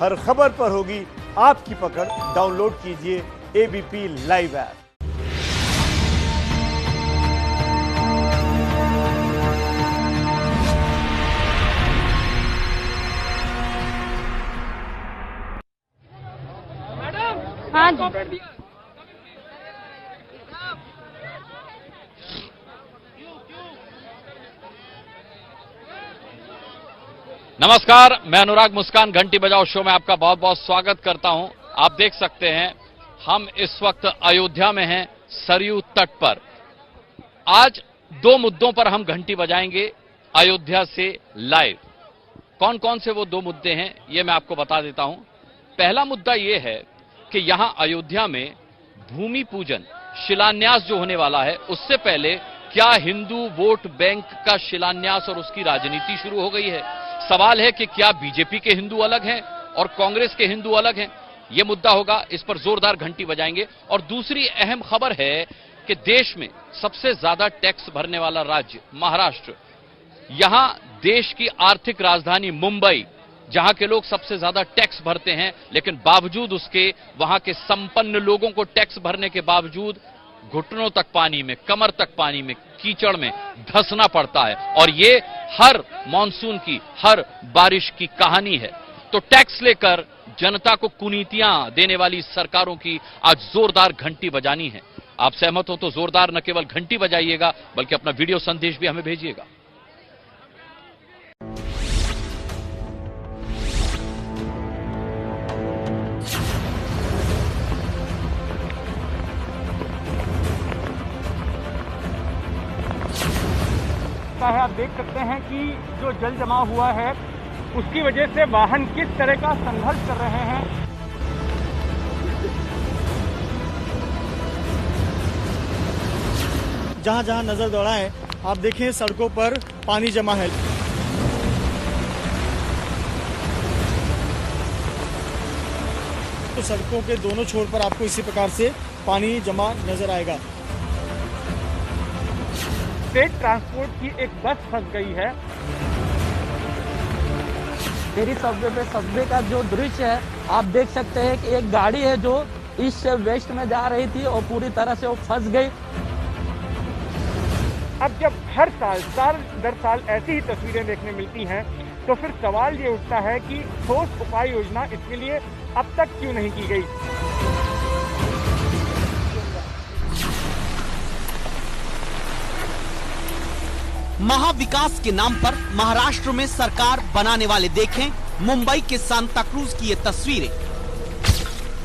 हर खबर पर होगी आपकी पकड़। डाउनलोड कीजिए एबीपी लाइव ऐप। हाँ जी। नमस्कार, मैं अनुराग मुस्कान घंटी बजाओ शो में आपका बहुत बहुत स्वागत करता हूं। आप देख सकते हैं हम इस वक्त अयोध्या में हैं, सरयू तट पर। आज दो मुद्दों पर हम घंटी बजाएंगे अयोध्या से लाइव। कौन कौन से वो दो मुद्दे हैं ये मैं आपको बता देता हूं। पहला मुद्दा ये है कि यहां अयोध्या में भूमि पूजन शिलान्यास जो होने वाला है, उससे पहले क्या हिंदू वोट बैंक का शिलान्यास और उसकी राजनीति शुरू हो गई है। सवाल है कि क्या बीजेपी के हिंदू अलग हैं और कांग्रेस के हिंदू अलग हैं। यह मुद्दा होगा, इस पर जोरदार घंटी बजाएंगे। और दूसरी अहम खबर है कि देश में सबसे ज्यादा टैक्स भरने वाला राज्य महाराष्ट्र, यहां देश की आर्थिक राजधानी मुंबई, जहां के लोग सबसे ज्यादा टैक्स भरते हैं, लेकिन बावजूद उसके वहां के संपन्न लोगों को टैक्स भरने के बावजूद घुटनों तक पानी में, कमर तक पानी में, कीचड़ में धंसना पड़ता है। और ये हर मॉनसून की, हर बारिश की कहानी है। तो टैक्स लेकर जनता को कुनीतियां देने वाली सरकारों की आज जोरदार घंटी बजानी है। आप सहमत हो तो जोरदार न केवल घंटी बजाइएगा बल्कि अपना वीडियो संदेश भी हमें भेजिएगा। है आप देख सकते हैं कि जो जल जमा हुआ है उसकी वजह से वाहन किस तरह का संघर्ष कर रहे हैं। जहां जहां नजर दौड़ाएं आप देखें सड़कों पर पानी जमा है। तो सड़कों के दोनों छोर पर आपको इसी प्रकार से पानी जमा नजर आएगा। स्टेट ट्रांसपोर्ट की एक बस फंस गई है। मेरी सबवे का जो दृश्य है आप देख सकते हैं कि एक गाड़ी है जो ईस्ट से वेस्ट में जा रही थी और पूरी तरह से वो फंस गई। अब जब हर साल दर साल ऐसी ही तस्वीरें देखने मिलती हैं तो फिर सवाल ये उठता है कि ठोस उपाय योजना इसके लिए अब तक क्यों नहीं की गई। महाविकास के नाम पर महाराष्ट्र में सरकार बनाने वाले देखें मुंबई के सांता क्रूज की ये तस्वीरें,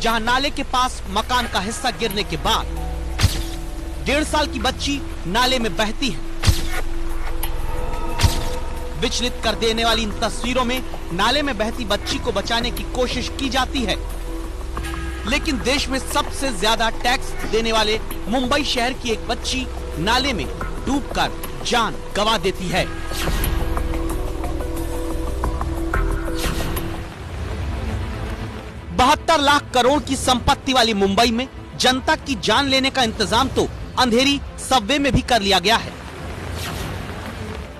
जहां नाले के पास मकान का हिस्सा गिरने के बाद 1.5 साल की बच्ची नाले में बहती है। विचलित कर देने वाली इन तस्वीरों में नाले में बहती बच्ची को बचाने की कोशिश की जाती है, लेकिन देश में सबसे ज्यादा टैक्स देने वाले मुंबई शहर की एक बच्ची नाले में डूबकर जान गंवा देती है। $72 लाख करोड़ की संपत्ति वाली मुंबई में जनता की जान लेने का इंतजाम तो अंधेरी सबवे में भी कर लिया गया है।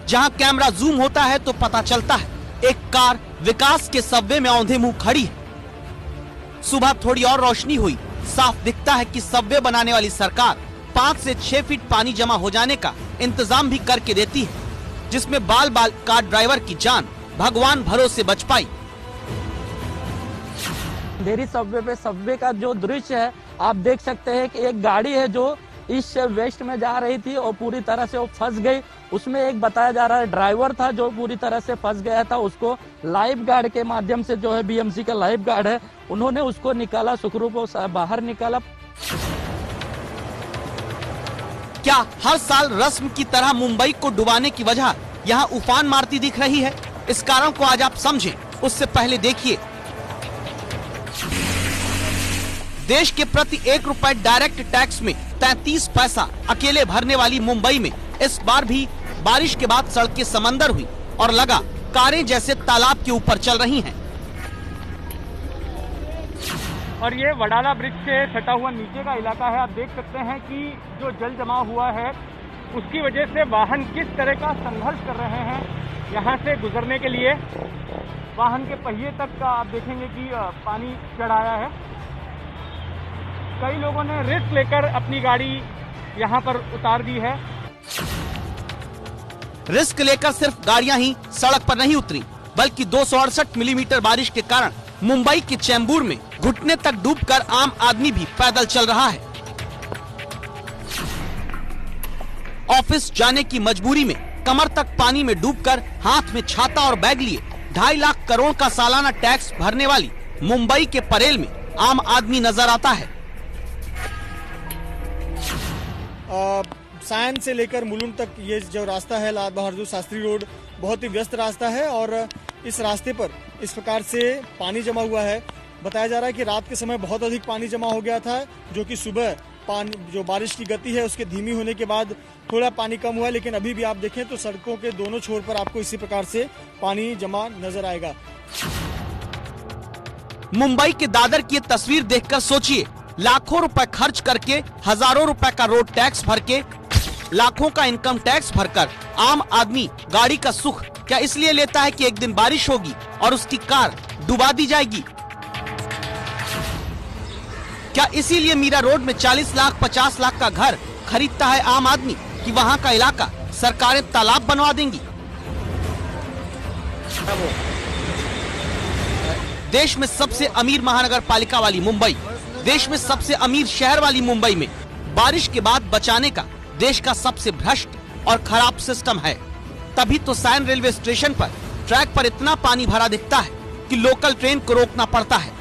जहां कैमरा जूम होता है तो पता चलता है एक कार विकास के सबवे में औंधे मुंह खड़ी है। सुबह थोड़ी और रोशनी हुई, साफ दिखता है कि सबवे बनाने वाली सरकार 5 से 6 फीट पानी जमा हो जाने का इंतजाम भी करके देती है, जिसमें बाल बाल कार ड्राइवर की जान भगवान भरोसे बच पाई। अंधेरी सबवे का जो दृश्य है आप देख सकते हैं कि एक गाड़ी है जो ईस्ट से वेस्ट में जा रही थी और पूरी तरह से वो फंस गई। उसमें एक बताया जा रहा है ड्राइवर था जो पूरी तरह से फंस गया था। उसको लाइफ गार्ड के माध्यम से, जो है बीएमसी का लाइफ गार्ड है, उन्होंने उसको निकाला, सुखरूप बाहर निकाला। क्या हर साल रस्म की तरह मुंबई को डुबाने की वजह यहाँ उफान मारती दिख रही है? इस कारण को आज आप समझें, उससे पहले देखिए देश के प्रति 1 रुपए डायरेक्ट टैक्स में 33 पैसा अकेले भरने वाली मुंबई में इस बार भी बारिश के बाद सड़कें समंदर हुई और लगा कारें जैसे तालाब के ऊपर चल रही हैं। और ये वडाला ब्रिज से सटा हुआ नीचे का इलाका है। आप देख सकते हैं कि जो जल जमा हुआ है उसकी वजह से वाहन किस तरह का संघर्ष कर रहे हैं यहाँ से गुजरने के लिए। वाहन के पहिए तक का आप देखेंगे कि पानी चढ़ आया है। कई लोगों ने रिस्क लेकर अपनी गाड़ी यहाँ पर उतार दी है। रिस्क लेकर सिर्फ गाड़ियां ही सड़क पर नहीं उतरी, बल्कि 268 मिलीमीटर बारिश के कारण मुंबई के चेंबूर में घुटने तक डूबकर आम आदमी भी पैदल चल रहा है। ऑफिस जाने की मजबूरी में कमर तक पानी में डूबकर हाथ में छाता और बैग लिए 2.5 लाख करोड़ का सालाना टैक्स भरने वाली मुंबई के परेल में आम आदमी नजर आता है। सायन से लेकर मुलुंड तक ये जो रास्ता है लाल बहादुर शास्त्री रोड बहुत ही व्यस्त रास्ता है और इस रास्ते पर इस प्रकार से पानी जमा हुआ है। बताया जा रहा है कि रात के समय बहुत अधिक पानी जमा हो गया था, जो कि सुबह पानी जो बारिश की गति है उसके धीमी होने के बाद थोड़ा पानी कम हुआ है, लेकिन अभी भी आप देखें तो सड़कों के दोनों छोर पर आपको इसी प्रकार से पानी जमा नजर आएगा। मुंबई के दादर की ये तस्वीर देखकर सोचिए, लाखों रुपए खर्च करके हजारों रुपए का रोड टैक्स भर के लाखों का इनकम टैक्स भरकर आम आदमी गाड़ी का सुख क्या इसलिए लेता है कि एक दिन बारिश होगी और उसकी कार डुबा दी जाएगी? क्या इसीलिए मीरा रोड में 40 लाख 50 लाख का घर खरीदता है आम आदमी कि वहां का इलाका सरकारें तालाब बनवा देंगी? देश में सबसे अमीर महानगर पालिका वाली मुंबई, देश में सबसे अमीर शहर वाली मुंबई में बारिश के बाद बचाने का देश का सबसे भ्रष्ट और खराब सिस्टम है। तभी तो सायन रेलवे स्टेशन पर ट्रैक पर इतना पानी भरा दिखता है कि लोकल ट्रेन को रोकना पड़ता है।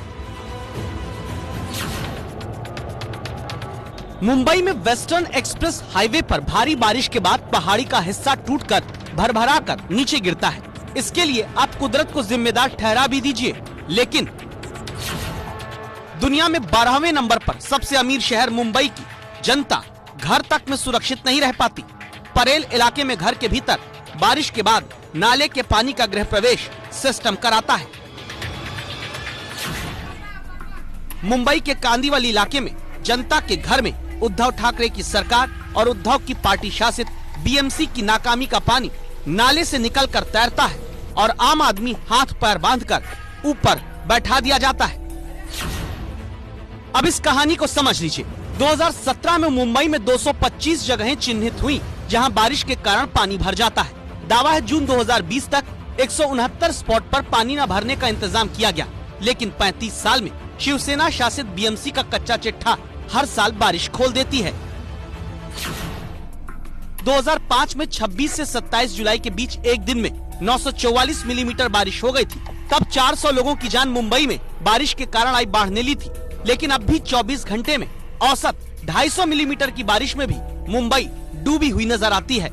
मुंबई में वेस्टर्न एक्सप्रेस हाईवे पर भारी बारिश के बाद पहाड़ी का हिस्सा टूटकर भरभरा कर नीचे गिरता है। इसके लिए आप कुदरत को जिम्मेदार ठहरा भी दीजिए, लेकिन दुनिया में 12वें नंबर पर सबसे अमीर शहर मुंबई की जनता घर तक में सुरक्षित नहीं रह पाती। परेल इलाके में घर के भीतर बारिश के बाद नाले के पानी का गृह प्रवेश सिस्टम कराता है। मुंबई के कांदीवली इलाके में जनता के घर में उद्धव ठाकरे की सरकार और उद्धव की पार्टी शासित बीएमसी की नाकामी का पानी नाले से निकलकर तैरता है और आम आदमी हाथ पैर बांधकर ऊपर बैठा दिया जाता है। अब इस कहानी को समझ लीजिए। 2017 में मुंबई में 225 जगहें चिन्हित हुई जहां बारिश के कारण पानी भर जाता है। दावा है जून 2020 तक 169 स्पॉट पर पानी न भरने का इंतजाम किया गया, लेकिन 35 साल में शिवसेना शासित बीएमसी का कच्चा चिट्ठा हर साल बारिश खोल देती है। 2005 में 26 से 27 जुलाई के बीच एक दिन में 944 मिलीमीटर बारिश हो गई थी। तब 400 लोगों की जान मुंबई में बारिश के कारण आई बाढ़ ने ली थी, लेकिन अब भी 24 घंटे में औसत 250 मिलीमीटर की बारिश में भी मुंबई डूबी हुई नजर आती है।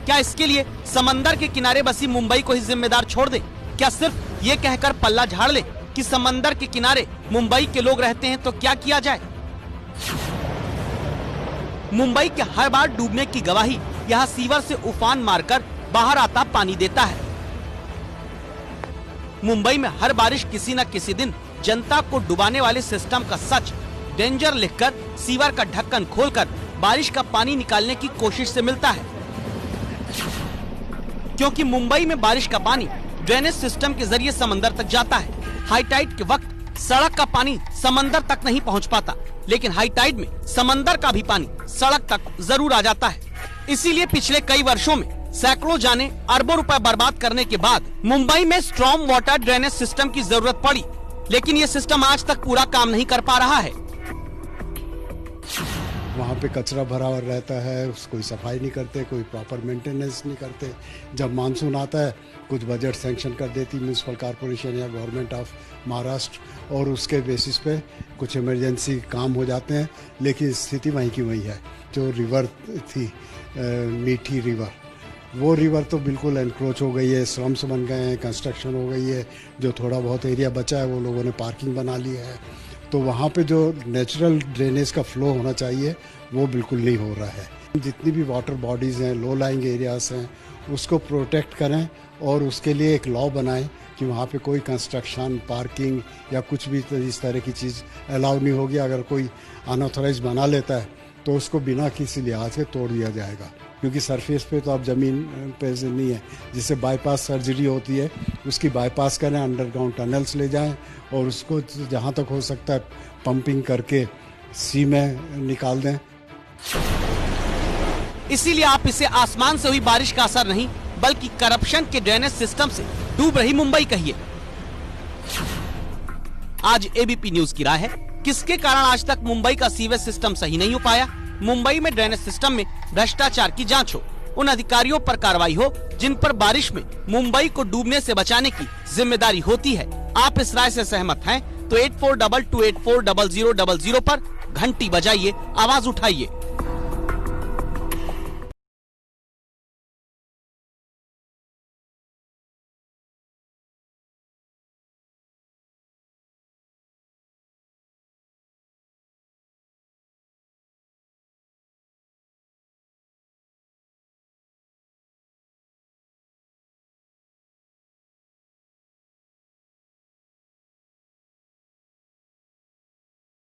क्या इसके लिए समंदर के किनारे बसी मुंबई को ही जिम्मेदार छोड़ दे? क्या सिर्फ ये कहकर पल्ला झाड़ ले कि समंदर के किनारे मुंबई के लोग रहते हैं तो क्या किया जाए? मुंबई के हर बार डूबने की गवाही यहाँ सीवर से उफान मारकर बाहर आता पानी देता है। मुंबई में हर बारिश किसी न किसी दिन जनता को डुबाने वाले सिस्टम का सच डेंजर लिखकर सीवर का ढक्कन खोलकर बारिश का पानी निकालने की कोशिश से मिलता है, क्योंकि मुंबई में बारिश का पानी ड्रेनेज सिस्टम के जरिए समंदर तक जाता है। हाई टाइड के वक्त सड़क का पानी समंदर तक नहीं पहुंच पाता, लेकिन हाई टाइड में समंदर का भी पानी सड़क तक जरूर आ जाता है। इसीलिए पिछले कई वर्षों में सैकड़ों जाने अरबों रुपए बर्बाद करने के बाद मुंबई में स्ट्रॉम वाटर ड्रेनेज सिस्टम की जरूरत पड़ी, लेकिन ये सिस्टम आज तक पूरा काम नहीं कर पा रहा है। वहाँ पे कचरा भरा हुआ रहता है, कोई सफाई नहीं करते, कोई प्रॉपर मेंटेनेंस नहीं करते। जब मानसून आता है कुछ बजट सैंक्शन कर देती म्यूनसिपल कॉरपोरेशन या गवर्नमेंट ऑफ महाराष्ट्र, और उसके बेसिस पे कुछ इमरजेंसी काम हो जाते हैं, लेकिन स्थिति वहीं की वही है। जो रिवर थी मीठी रिवर, वो रिवर तो बिल्कुल एनक्रोच हो गई है, स्लम्स बन गए हैं, कंस्ट्रक्शन हो गई है। जो थोड़ा बहुत एरिया बचा है वो लोगों ने पार्किंग बना ली है, तो वहाँ पे जो नेचुरल ड्रेनेज का फ्लो होना चाहिए वो बिल्कुल नहीं हो रहा है। जितनी भी वाटर बॉडीज़ हैं, लो लाइंग एरियाज हैं, उसको प्रोटेक्ट करें और उसके लिए एक लॉ बनाएं कि वहाँ पे कोई कंस्ट्रक्शन, पार्किंग या कुछ भी इस तरह की चीज़ अलाउ नहीं होगी। अगर कोई अनऑथराइज बना लेता है तो उसको बिना किसी लिहाज के तोड़ दिया जाएगा, क्योंकि सरफेस पे तो अब जमीन पे से नहीं है। जिससे बाईपास सर्जरी होती है उसकी बाईपास करें, अंडरग्राउंड टनल्स ले जाएं और उसको जहां तक हो सकता है पंपिंग करके सी में निकाल दें। इसीलिए आप इसे आसमान से हुई बारिश का असर नहीं बल्कि करप्शन के ड्रेनेज सिस्टम से डूब रही मुंबई कहिए। आज एबीपी न्यूज की राय है, किसके कारण आज तक मुंबई का सीवेज सिस्टम सही नहीं हो पाया। मुंबई में ड्रेनेज सिस्टम में भ्रष्टाचार की जांच हो, उन अधिकारियों पर कार्रवाई हो जिन पर बारिश में मुंबई को डूबने से बचाने की जिम्मेदारी होती है। आप इस राय से सहमत हैं तो 8422840000 पर घंटी बजाइए, आवाज उठाइए।